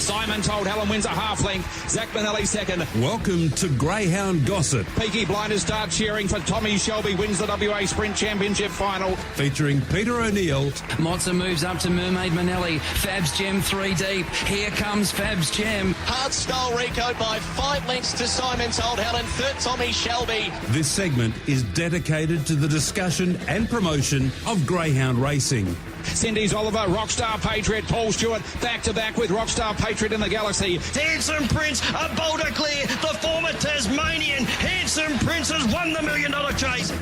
Simon Told Helen wins a half length. Zach Manelli second. Welcome to Greyhound Gossip. Peaky Blinders start cheering for Tommy Shelby wins the WA Sprint Championship final. Featuring Peter O'Neill. Mozza moves up to Mermaid Manelli. Fab's Gem 3 deep. Here comes Fab's Gem. Hard style recode by 5 lengths to Simon Told Helen. Third Tommy Shelby. This segment is dedicated to the discussion and promotion of greyhound racing. Cindy's Oliver, Rockstar Patriot, Paul Stuart, back-to-back with Rockstar Patriot in the Galaxy. Handsome Prince, a boulder clear. The former Tasmanian Handsome Prince has won the $1 million chase.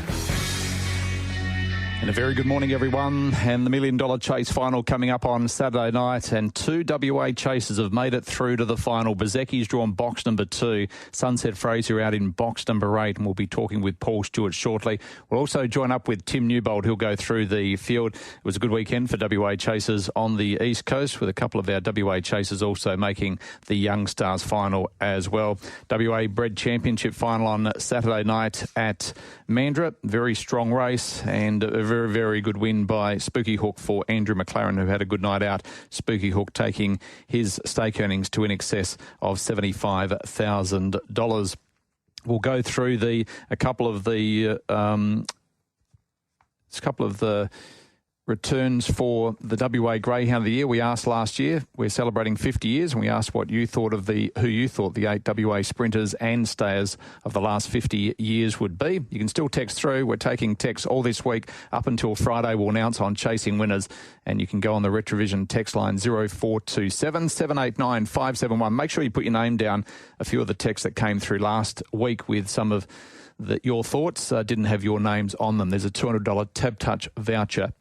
And a very good morning, everyone. And the $1 million chase final coming up on Saturday night. And 2 WA chasers have made it through to the final. Bezecchi's drawn box number 2. Sunset Fraser out in box number 8. And we'll be talking with Paul Stuart shortly. We'll also join up with Tim Newbold, who'll go through the field. It was a good weekend for WA chasers on the East Coast, with a couple of our WA chasers also making the Young Stars final as well. WA Bred Championship final on Saturday night at Mandurah. Very strong race and a very, very good win by Spooky Hook for Andrew McLaren, who had a good night out. Spooky Hook taking his stake earnings to in excess of $75,000. We'll go through a couple of the returns for the WA Greyhound of the Year. We asked last year, we're celebrating 50 years, and we asked who you thought the 8 WA sprinters and stayers of the last 50 years would be. You can still text through. We're taking texts all this week up until Friday. We'll announce on Chasing Winners, and you can go on the Retrovision text line 0427 789 571. Make sure you put your name down. A few of the texts that came through last week with some of your thoughts didn't have your names on them. There's a $200 Tab Touch voucher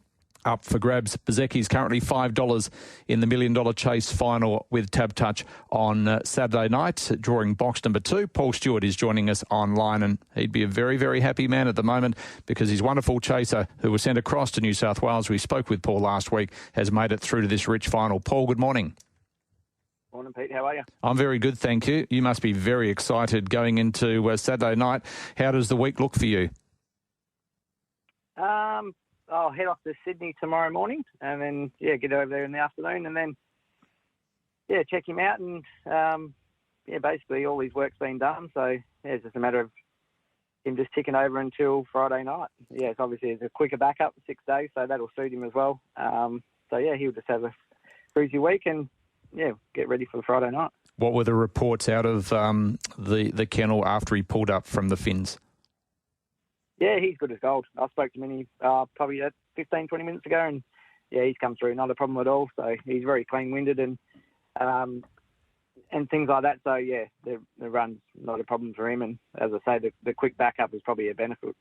up for grabs. Bezecchi's currently $5 in the $1 million chase final with Tab Touch on Saturday night, drawing box number 2. Paul Stuart is joining us online, and he'd be a very, very happy man at the moment because his wonderful chaser, who was sent across to New South Wales, we spoke with Paul last week, has made it through to this rich final. Paul, good morning. Morning, Pete. How are you? I'm very good, thank you. You must be very excited going into Saturday night. How does the week look for you? I'll head off to Sydney tomorrow morning and then, get over there in the afternoon and then, check him out. And, basically all his work's been done. So, it's just a matter of him just ticking over until Friday night. It's obviously it's a quicker backup, 6 days, so that'll suit him as well. He'll just have a cruisy week and, get ready for the Friday night. What were the reports out of the kennel after he pulled up from the fins? Yeah, he's good as gold. I spoke to him probably 15, 20 minutes ago, and he's come through, not a problem at all. So he's very clean-winded and things like that. So the run's not a problem for him. And as I say, the quick backup is probably a benefit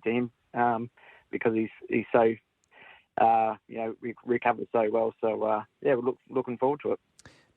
to him because he's so recovered so well. So we're looking forward to it.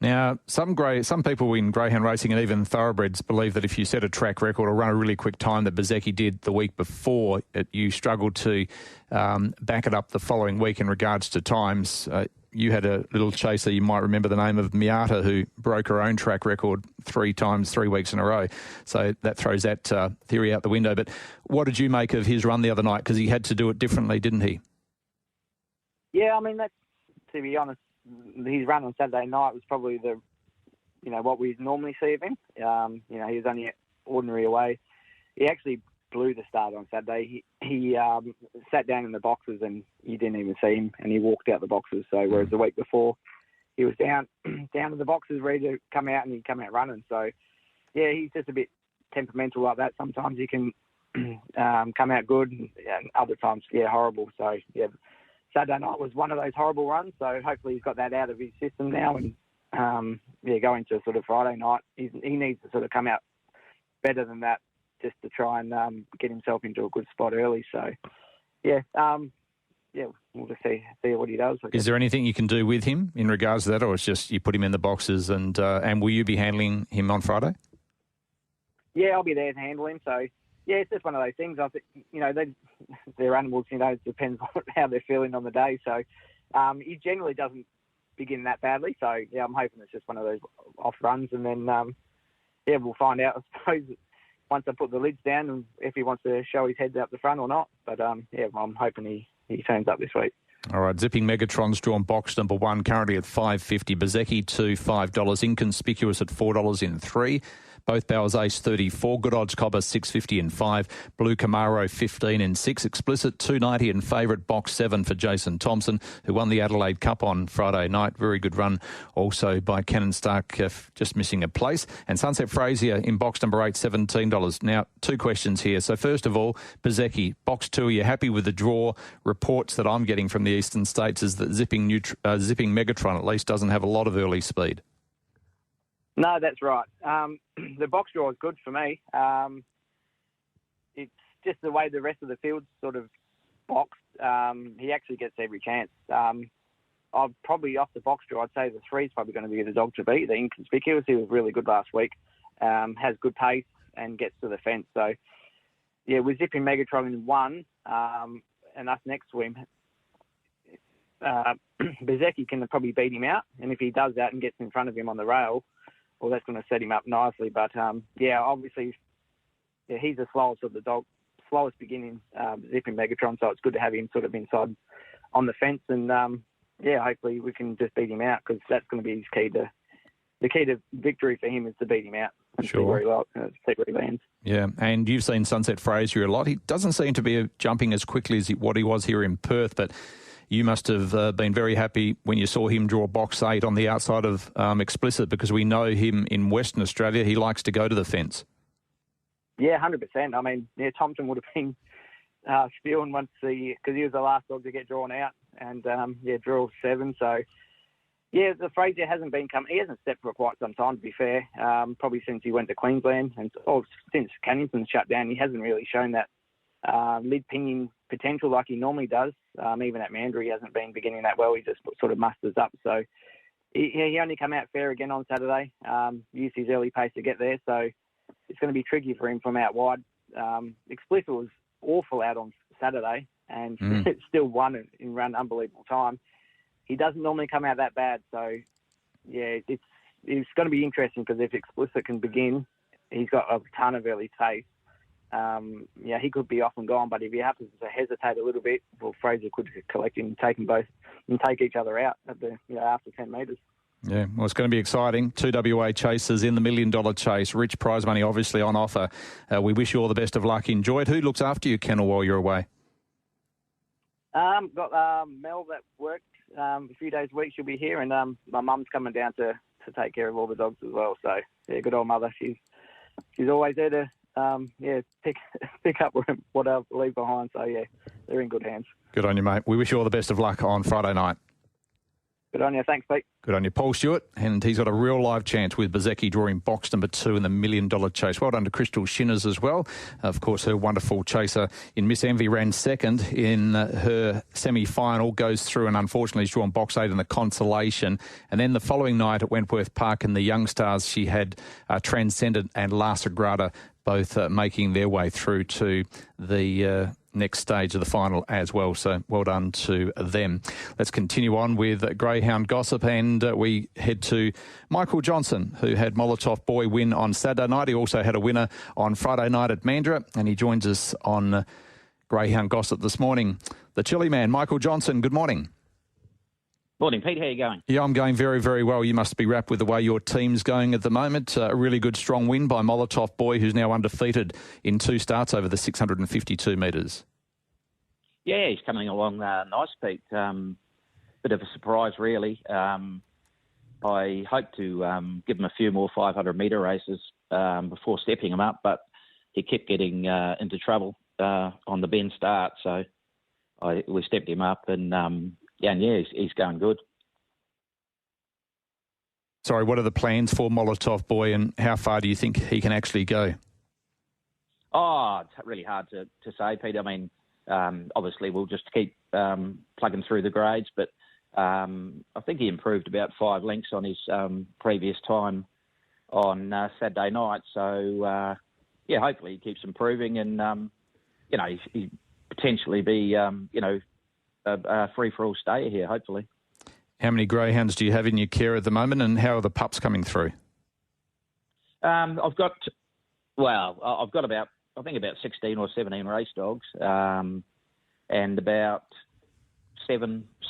Now, some people in greyhound racing and even thoroughbreds believe that if you set a track record or run a really quick time that Bezecchi did the week before, you struggled to back it up the following week in regards to times. You had a little chaser, you might remember the name of Miata, who broke her own track record 3 times, 3 weeks in a row. So that throws that theory out the window. But what did you make of his run the other night? Because he had to do it differently, didn't he? Yeah, I mean, that's, to be honest, his run on Saturday night was probably what we normally see of him. He was only ordinary away. He actually blew the start on Saturday. He sat down in the boxes and you didn't even see him, and he walked out the boxes. So whereas the week before he was down in the boxes ready to come out, and he'd come out running. So he's just a bit temperamental like that. Sometimes he can come out good, and other times horrible. So Saturday night was one of those horrible runs, so hopefully he's got that out of his system now. And, going to sort of Friday night, he needs to sort of come out better than that just to try and get himself into a good spot early. So, we'll just see what he does. Is there anything you can do with him in regards to that, or it's just you put him in the boxes and will you be handling him on Friday? Yeah, I'll be there to handle him, so... Yeah, it's just one of those things. I think, they're animals, it depends on how they're feeling on the day. So he generally doesn't begin that badly. So, I'm hoping it's just one of those off runs. And then, we'll find out, I suppose, once I put the lids down and if he wants to show his head out the front or not. But, I'm hoping he turns up this week. All right, Zipping Megatron's drawn box number 1, currently at $5.50. Bezecchi to $5. Inconspicuous at $4 in 3. Both Bowers Ace 34, Good Odds Cobber 6.50 in 5, Blue Camaro 15 in 6, Explicit 2.90 and favourite box 7 for Jason Thompson, who won the Adelaide Cup on Friday night. Very good run also by Cannon Stark, just missing a place. And Sunset Frazier in box number 8, $17. Now, 2 questions here. So first of all, Bezecchi, box 2, are you happy with the draw? Reports that I'm getting from the eastern states is that Zipping Megatron at least doesn't have a lot of early speed. No, that's right. The box draw is good for me. It's just the way the rest of the field's sort of boxed. He actually gets every chance. I'll probably, off the box draw, I'd say the 3's probably going to be the dog to beat. The Inconspicuous, he was really good last week, has good pace and gets to the fence. So, yeah, we're Zipping Megatron in 1 and us next to him. Bezecchi can probably beat him out, and if he does that and gets in front of him on the rail, well, that's going to set him up nicely. But, obviously, he's the slowest of the dog, slowest beginning Zipping Megatron, so it's good to have him sort of inside on the fence. And, hopefully we can just beat him out, because that's going to be his key to... The key to victory for him is to beat him out and see where he lands. Yeah, and you've seen Sunset Frazier a lot. He doesn't seem to be jumping as quickly as what he was here in Perth, but... You must have been very happy when you saw him draw box 8 on the outside of Explicit, because we know him in Western Australia. He likes to go to the fence. Yeah, 100%. I mean, Thompson would have been spewing once because he was the last dog to get drawn out, and draw 7. So, yeah, the Frazier hasn't stepped for quite some time, to be fair. Probably since he went to Queensland, and since Cannington shut down, he hasn't really shown that mid pinion potential like he normally does. Even at Mandurah, he hasn't been beginning that well. He just sort of musters up. So he only come out fair again on Saturday. Used his early pace to get there. So it's going to be tricky for him from out wide. Explicit was awful out on Saturday and still won in run unbelievable time. He doesn't normally come out that bad. So yeah, it's going to be interesting, because if Explicit can begin, he's got a ton of early pace. He could be off and gone, but if he happens to hesitate a little bit, well, Fraser could collect him and take them both and take each other out at the after 10 metres. Yeah, well, it's going to be exciting. 2 WA chasers in the $1 million chase. Rich prize money obviously on offer. We wish you all the best of luck. Enjoy it. Who looks after you, Kennel, while you're away? Got Mel that worked a few days a week. She'll be here, and my mum's coming down to take care of all the dogs as well. So, yeah, good old mother. She's always there to pick up what I leave behind. So, yeah, they're in good hands. Good on you, mate. We wish you all the best of luck on Friday night. Good on you. Thanks, Pete. Good on you, Paul Stuart. And he's got a real live chance with Bezecchi drawing box number 2 in the $1 million chase. Well done to Crystal Shinners as well. Of course, her wonderful chaser in Miss Envy ran second in her semi-final, goes through and unfortunately is drawn box 8 in the consolation. And then the following night at Wentworth Park in the Young Stars, she had Transcendent and La Sagrada both making their way through to the next stage of the final as well. So well done to them. Let's continue on with Greyhound gossip, and we head to Michael Johnson, who had Molotov Boy win on Saturday night. He also had a winner on Friday night at Mandurah, and he joins us on Greyhound gossip this morning. The Chili Man, Michael Johnson, good morning. Morning, Pete. How are you going? Yeah, I'm going very, very well. You must be wrapped with the way your team's going at the moment. A really good, strong win by Molotov Boy, who's now undefeated in 2 starts over the 652 metres. Yeah, he's coming along nice, Pete. Bit of a surprise, really. I hope to give him a few more 500-metre races before stepping him up, but he kept getting into trouble on the bend start, so we stepped him up, and he's going good. Sorry, what are the plans for Molotov Boy, and how far do you think he can actually go? Oh, it's really hard to say, Pete. I mean, obviously we'll just keep plugging through the grades, but I think he improved about 5 lengths on his previous time on Saturday night. So, hopefully he keeps improving, and, he potentially be, a free-for-all stayer here, hopefully. How many greyhounds do you have in your care at the moment, and how are the pups coming through? I've got about 16 or 17 race dogs, and about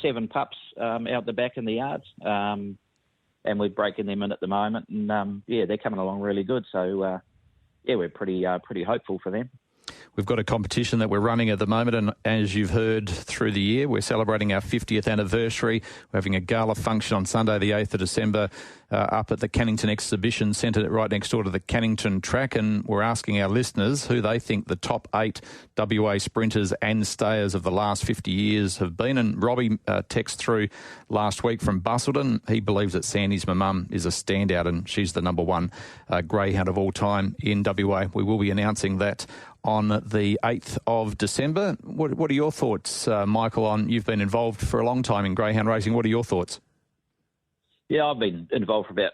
seven pups out the back in the yards, and we're breaking them in at the moment, and they're coming along really good. So we're pretty hopeful for them. We've got a competition that we're running at the moment, and as you've heard through the year, we're celebrating our 50th anniversary. We're having a gala function on Sunday, the 8th of December, up at the Cannington Exhibition Centre right next door to the Cannington track, and we're asking our listeners who they think the top 8 WA sprinters and stayers of the last 50 years have been. And Robbie texted through last week from Bustleton. He believes that Sandy's mum is a standout, and she's the number 1 greyhound of all time in WA. We will be announcing that on the 8th of December. What are your thoughts, Michael, you've been involved for a long time in greyhound racing. What are your thoughts? Yeah, I've been involved for about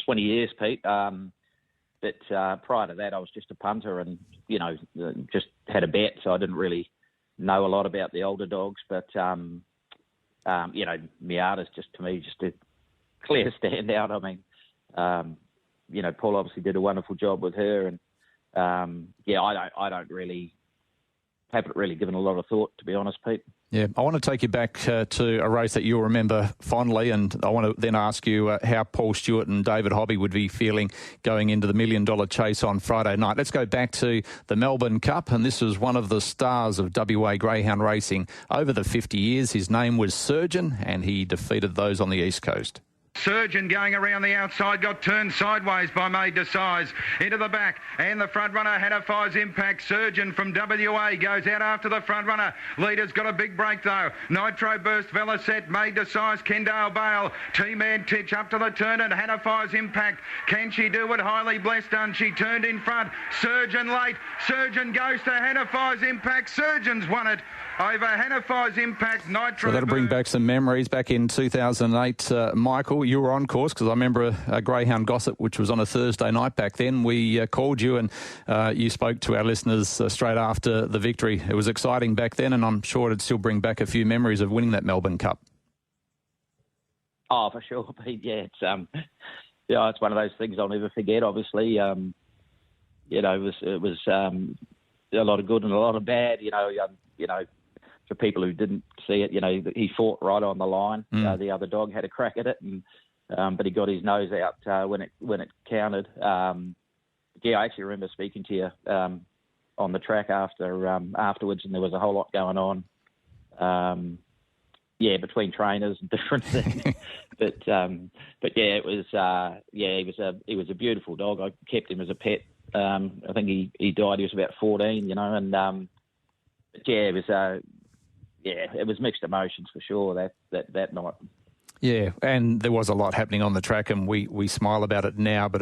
20 years, Pete. But prior to that, I was just a punter and, just had a bet, so I didn't really know a lot about the older dogs. But, Miata's just, to me, just a clear standout. I mean, Paul obviously did a wonderful job with her, and I don't really haven't really given a lot of thought, to be honest, Pete. Yeah, I want to take you back to a race that you'll remember fondly, and I want to then ask you how Paul Stuart and David Hobby would be feeling going into the $1 million chase on Friday night. Let's go back to the Melbourne Cup, and this was one of the stars of WA greyhound racing over the 50 years. His name was Surgeon, and he defeated those on the East Coast. Surgeon going around the outside, got turned sideways by Made to Size. Into the back, and the front runner had a Fire's Impact. Surgeon from WA goes out after the front runner. Leader's got a big break though. Nitro Burst, Velocet, Made to Size, Kendale Bale. T-Man Titch up to the turn, and Hannah Fire's Impact. Can she do it? Highly blessed done. She turned in front. Surgeon late. Surgeon goes to Hannah Fire's Impact. Surgeon's won it over Hannah Fire's Impact. Nitro. So that'll bring back some memories. Back in 2008, Michael, you were on course, because I remember a Greyhound Gossip, which was on a Thursday night back then. We called you, and you spoke to our listeners straight after the victory. It was exciting back then, and I'm sure it'd still bring back a few memories of winning that Melbourne Cup. Oh, for sure, Pete. Yeah, it's one of those things I'll never forget. Obviously, it was a lot of good and a lot of bad. For people who didn't see it, he fought right on the line. The other dog had a crack at it, and but he got his nose out when it counted. I actually remember speaking to you on the track afterwards, and there was a whole lot going on. Between trainers and different things. It was a beautiful dog. I kept him as a pet. I think he died. He was about 14, and it was mixed emotions for sure that night. Yeah, and there was a lot happening on the track, and we smile about it now, but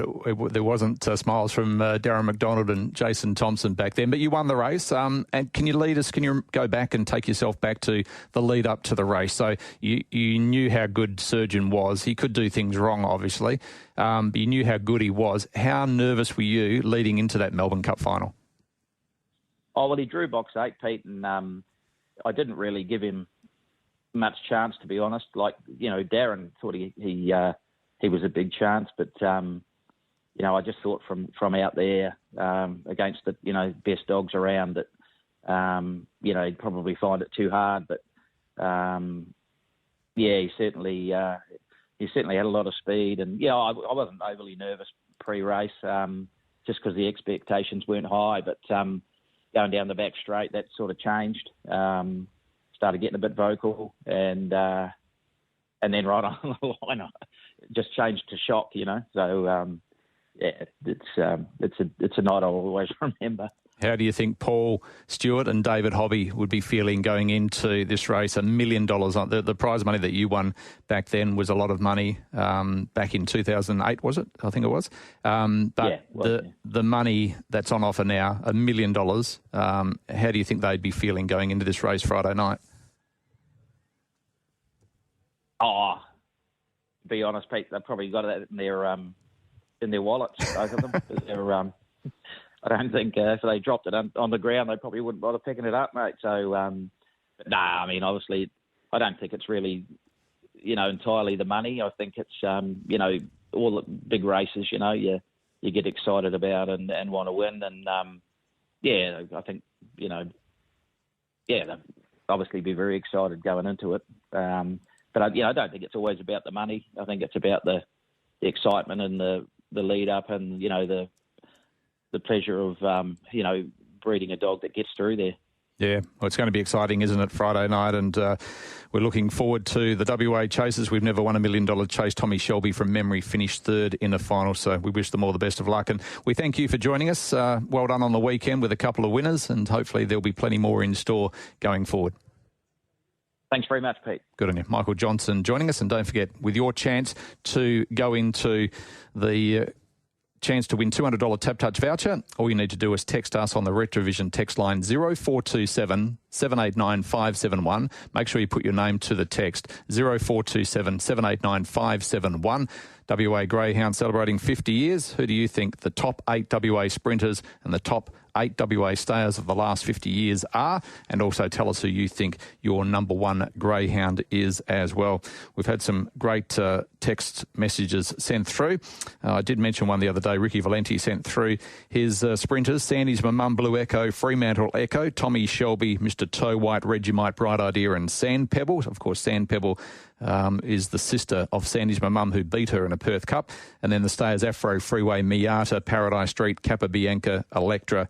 there wasn't smiles from Darren McDonald and Jason Thompson back then. But you won the race, and can you go back and take yourself back to the lead up to the race? So you knew how good Surgeon was. He could do things wrong, obviously, but you knew how good he was. How nervous were you leading into that Melbourne Cup final? Oh, well, he drew box 8, Pete, and I didn't really give him much chance, to be honest. Like, Darren thought he was a big chance, but I just thought from out there against the best dogs around that he'd probably find it too hard. But he certainly had a lot of speed, and I wasn't overly nervous pre-race just because the expectations weren't high. But going down the back straight, that sort of changed. Started getting a bit vocal, and then right on the line, it just changed to shock, So it's a night I'll always remember. How do you think Paul Stuart and David Hobby would be feeling going into this race? $1 million. The prize money that you won back then was a lot of money. Back in 2008, was it? I think it was. The money that's on offer now, $1 million. How do you think they'd be feeling going into this race Friday night? Oh, to be honest, Pete, they've probably got it in their wallets, both of them. I don't think if they dropped it on the ground, they probably wouldn't bother picking it up, mate. So, obviously, I don't think it's really, entirely the money. I think it's, all the big races, you get excited about and want to win. And, I think, obviously be very excited going into it. But I don't think it's always about the money. I think it's about the excitement and the lead up, and the pleasure of breeding a dog that gets through there. Yeah, well, it's going to be exciting, isn't it, Friday night? And we're looking forward to the WA Chasers. We've never won $1 million chase. Tommy Shelby from memory finished third in the final, so we wish them all the best of luck. And we thank you for joining us. Well done on the weekend with a couple of winners, and hopefully there'll be plenty more in store going forward. Thanks very much, Pete. Good on you. Michael Johnston joining us. And don't forget, with your chance to go into the chance to win $200 Tap Touch voucher, all you need to do is text us on the Retrovision text line 0427 789 571. Make sure you put your name to the text 0427 789 571. WA Greyhound celebrating 50 years. Who do you think the top 8 WA sprinters and the top 8 WA stayers of the last 50 years are? And also tell us who you think your number one greyhound is as well. We've had some great text messages sent through. I did mention one the other day. Ricky Valenti sent through his sprinters. Sandy's Mum Blue Echo, Fremantle Echo, Tommy Shelby, Mr. Toe White, Reggie Bright Idea and Sand Pebble. Of course, Sand Pebble is the sister of Sandy's Mum who beat her in a Perth Cup. And then the stayers Afro Freeway, Miata, Paradise Street, Kappa Bianca, Electra,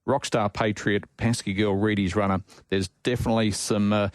Rockstar Patriot, Pansky Girl, Reedy's Runner. There's definitely some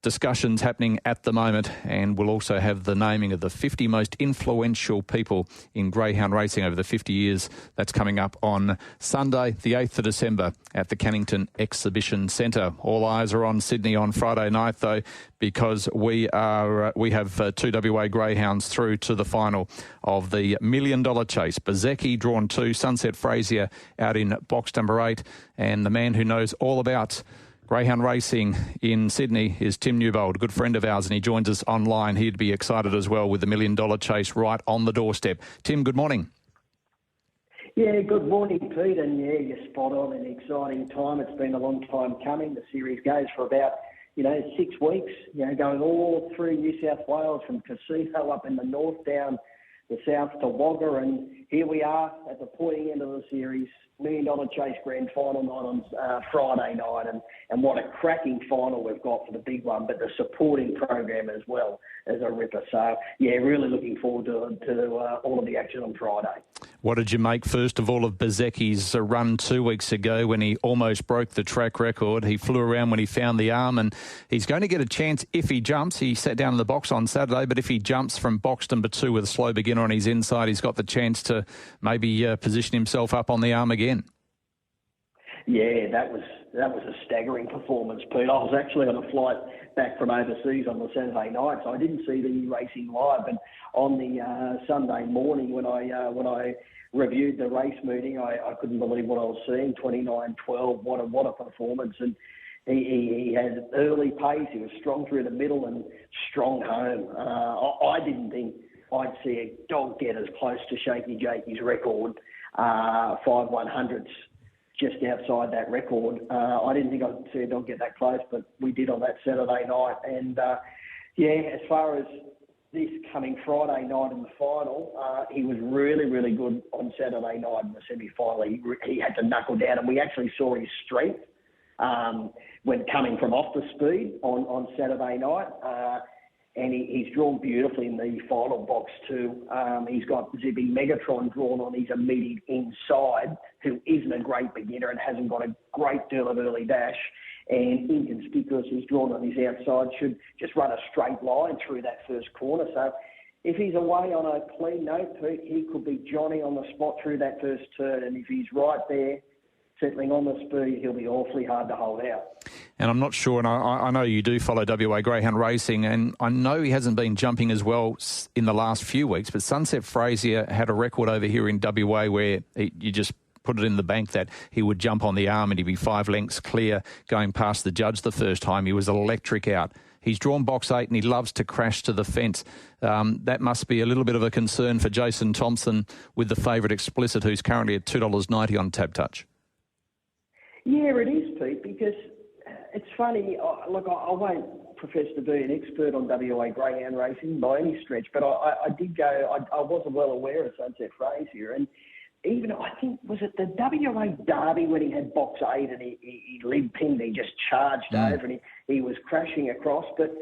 discussions happening at the moment, and we'll also have the naming of the 50 most influential people in greyhound racing over the 50 years. That's coming up on Sunday, the 8th of December at the Cannington Exhibition Centre. All eyes are on Sydney on Friday night, though, because we have 2 WA greyhounds through to the final of the $1 million chase. Bezecchi drawn 2, Sunset Frazier out in box number 8, and the man who knows all about greyhound racing in Sydney is Tim Newbold, a good friend of ours, and he joins us online. He'd be excited as well with the $1 million chase right on the doorstep. Tim, good morning. Yeah, good morning, Pete, and yeah, you're spot on. An exciting time. It's been a long time coming. The series goes for about 6 weeks, going all through New South Wales, from Casino up in the north down the south to Wagga, and here we are at the pointy end of the series. $1 million chase grand final night on Friday night, and what a cracking final we've got for the big one, but the supporting program as well as a ripper. So yeah, really looking forward to all of the action on Friday. What did you make, first of all, of Bezecchi's run 2 weeks ago when he almost broke the track record? He flew around when he found the arm, and he's going to get a chance if he jumps. He sat down in the box on Saturday, but if he jumps from box number 2 with a slow beginner on his inside, he's got the chance to maybe position himself up on the arm again. Yeah, that was a staggering performance, Pete. I was actually on a flight back from overseas on the Saturday night, so I didn't see the racing live. But on the Sunday morning, when I reviewed the race meeting, I couldn't believe what I was seeing. 29-12, what a performance! And he had early pace. He was strong through the middle and strong home. I didn't think I'd see a dog get as close to Shaky Jakey's record, 5/100ths. Just outside that record. I didn't think I'd see a dog get that close, but we did on that Saturday night. And as far as this coming Friday night in the final, he was really, really good on Saturday night in the semi-final. He had to knuckle down, and we actually saw his strength when coming from off the speed on Saturday night. And he's drawn beautifully in the final box too. He's got Zippy Megatron drawn on his immediate inside, who isn't a great beginner and hasn't got a great deal of early dash. And Inconspicuous is drawn on his outside, should just run a straight line through that first corner. So if he's away on a clean note, Pete, he could be Johnny on the spot through that first turn. And if he's right there, settling on the speed, he'll be awfully hard to hold out. And I'm not sure, and I know you do follow WA Greyhound racing, and I know he hasn't been jumping as well in the last few weeks, but Sunset Frazier had a record over here in WA where you just put it in the bank that he would jump on the arm and he'd be 5 lengths clear going past the judge the first time. He was electric out. He's drawn box 8 and he loves to crash to the fence. That must be a little bit of a concern for Jason Thompson with the favourite Explicit, who's currently at $2.90 on Tap Touch. Yeah, it is, Pete, because it's funny. Look, I won't profess to be an expert on WA greyhound racing by any stretch, but I did go. I wasn't well aware of Sunset Frazier, and even, I think, was it the WA Derby when he had box 8 and he led pinned, he just charged over and he was crashing across. But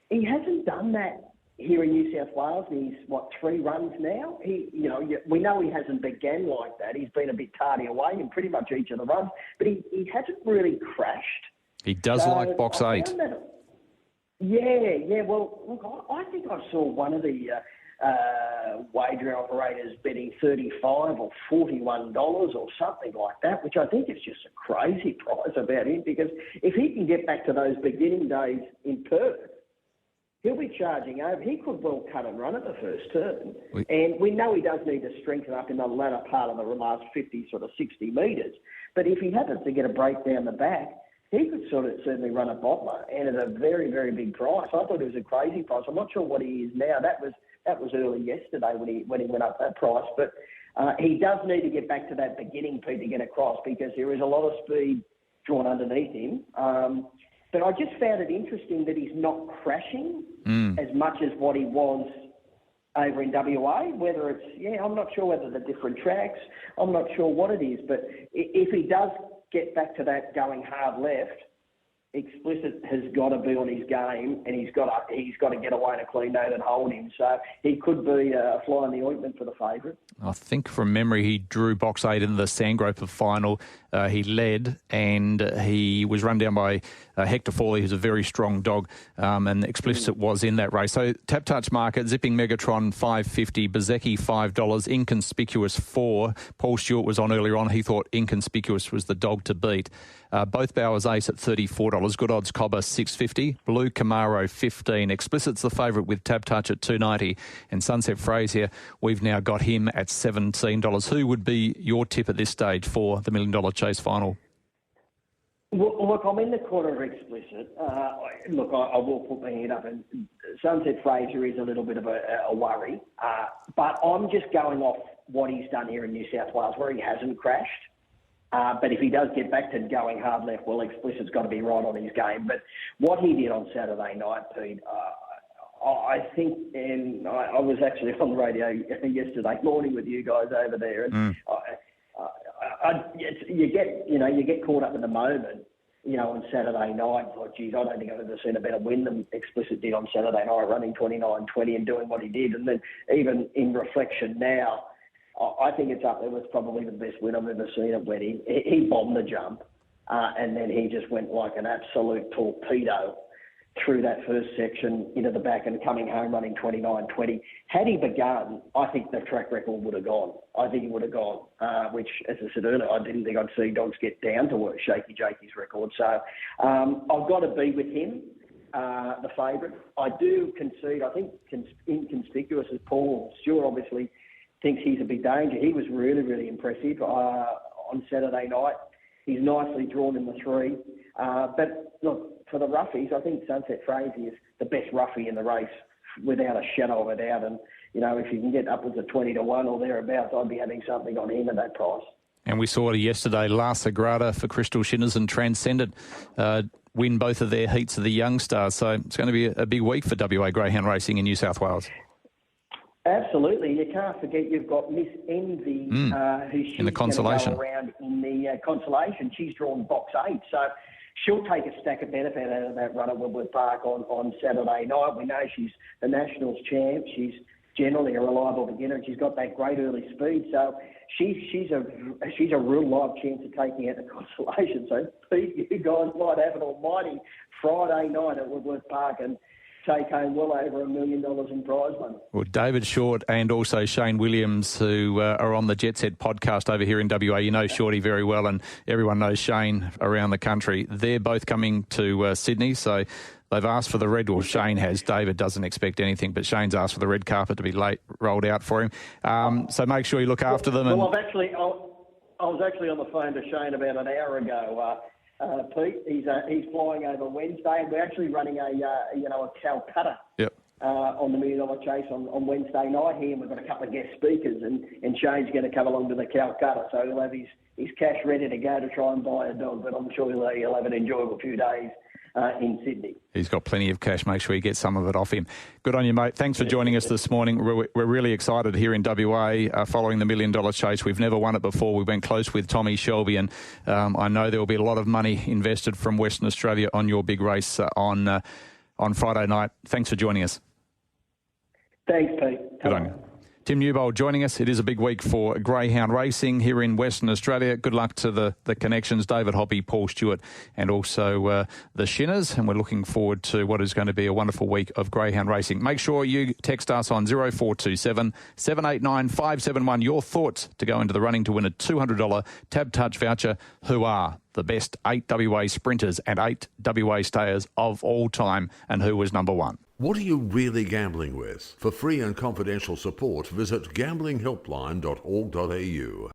he hasn't done that here in New South Wales. He's, 3 runs now? We know he hasn't began like that. He's been a bit tardy away in pretty much each of the runs, but he hasn't really crashed. He does like box 8. Yeah. Well, look, I think I saw one of the wagering operators betting $35 or $41 or something like that, which I think is just a crazy price about him, because if he can get back to those beginning days in Perth, he'll be charging over. He could well cut and run at the first turn. And we know he does need to strengthen up in the latter part of the last 50, 60 metres. But if he happens to get a break down the back, he could certainly run a bottler, and at a very, very big price. I thought it was a crazy price. I'm not sure what he is now. That was early yesterday when he went up that price. But he does need to get back to that beginning, Pete, to get across, because there is a lot of speed drawn underneath him. But I just found it interesting that he's not crashing as much as what he was over in WA. Whether it's, I'm not sure whether the different tracks, I'm not sure what it is. But if he does get back to that going hard left, Explicit has got to be on his game, and he's got to get away in a clean note and hold him. So he could be a fly in the ointment for the favourite. I think from memory he drew box 8 in the Sandgroper final. He led, and he was run down by Hector Fawley, who's a very strong dog, and Explicit was in that race. So Tap Touch Market, Zipping Megatron $5.50, Bezecchi $5, Inconspicuous $4. Paul Stuart was on earlier on. He thought Inconspicuous was the dog to beat. Both Bowers Ace at $34, Good Odds Cobber $6.50, Blue Camaro $15. Explicit's the favourite with Tap Touch at $2.90, and Sunset Phrase here, we've now got him at $17. Who would be your tip at this stage for the $1 Million Chase final? Well, look, I'm in the corner of Explicit. I will put my hand up, and Sunset Fraser is a little bit of a worry, but I'm just going off what he's done here in New South Wales, where he hasn't crashed. But if he does get back to going hard left, well, Explicit's got to be right on his game. But what he did on Saturday night, Pete, I think, and I was actually on the radio yesterday morning with you guys over there, and you get caught up in the moment, on Saturday night. Like, geez, I don't think I've ever seen a better win than Explicit did on Saturday night, running 29.20 and doing what he did. And then even in reflection now, I think it's up there with probably the best win I've ever seen at Wedding. He bombed the jump, and then he just went like an absolute torpedo through that first section into the back and coming home running 29.20. Had he begun, I think the track record would have gone. I think he would have gone, which, as I said earlier, I didn't think I'd see dogs get down to Shaky Jakey's record. So I've got to be with him, the favourite. I do concede, I think, Inconspicuous as Paul Stuart obviously thinks he's a big danger. He was really, really impressive on Saturday night. He's nicely drawn in the 3. But look, for the roughies, I think Sunset Frazee is the best roughie in the race without a shadow of a doubt. And, if you can get upwards of 20-1 or thereabouts, I'd be having something on him at that price. And we saw it yesterday, La Sagrada for Crystal Shinners and Transcendent win both of their heats of the Young Stars. So it's going to be a big week for WA Greyhound Racing in New South Wales. Absolutely. You can't forget you've got Miss Envy, who's in the consolation. Go around in the consolation. She's drawn box 8, so she'll take a stack of benefit out of that run at Woodward Park on Saturday night. We know she's the Nationals champ. She's generally a reliable beginner, and she's got that great early speed. So she's a real live chance of taking out the consolation. So Pete, you guys might have an almighty Friday night at Woodward Park and take home well over $1 million in prize money. Well, David Short and also Shane Williams, who are on the Jet Set podcast over here in WA. You know Shorty very well, and everyone knows Shane around the country. They're both coming to Sydney, so they've asked for the red, or Shane has. David doesn't expect anything, but Shane's asked for the red carpet to be rolled out for him. So make sure you look after them. Well, I was actually on the phone to Shane about an hour ago. Pete, he's flying over Wednesday, and we're actually running a Calcutta on the $1 Million Chase on Wednesday night here, and we've got a couple of guest speakers, and Shane's going to come along to the Calcutta, so he'll have his cash ready to go to try and buy a dog, but I'm sure he'll have an enjoyable few days in Sydney. He's got plenty of cash. Make sure you get some of it off him. Good on you, mate. Thanks for joining us this morning. We're really excited here in WA following the $1 Million Chase. We've never won it before. We went close with Tommy Shelby, and I know there will be a lot of money invested from Western Australia on your big race on Friday night. Thanks for joining us. Thanks, Pete. Good on you. Tim Newbold joining us. It is a big week for greyhound racing here in Western Australia. Good luck to the connections, David Hoppy, Paul Stuart, and also the Shinners. And we're looking forward to what is going to be a wonderful week of greyhound racing. Make sure you text us on 0427 789 571 your thoughts to go into the running to win a $200 Tab Touch voucher. Who are the best 8 WA sprinters and 8 WA stayers of all time, and who was number one? What are you really gambling with? For free and confidential support, visit gamblinghelpline.org.au.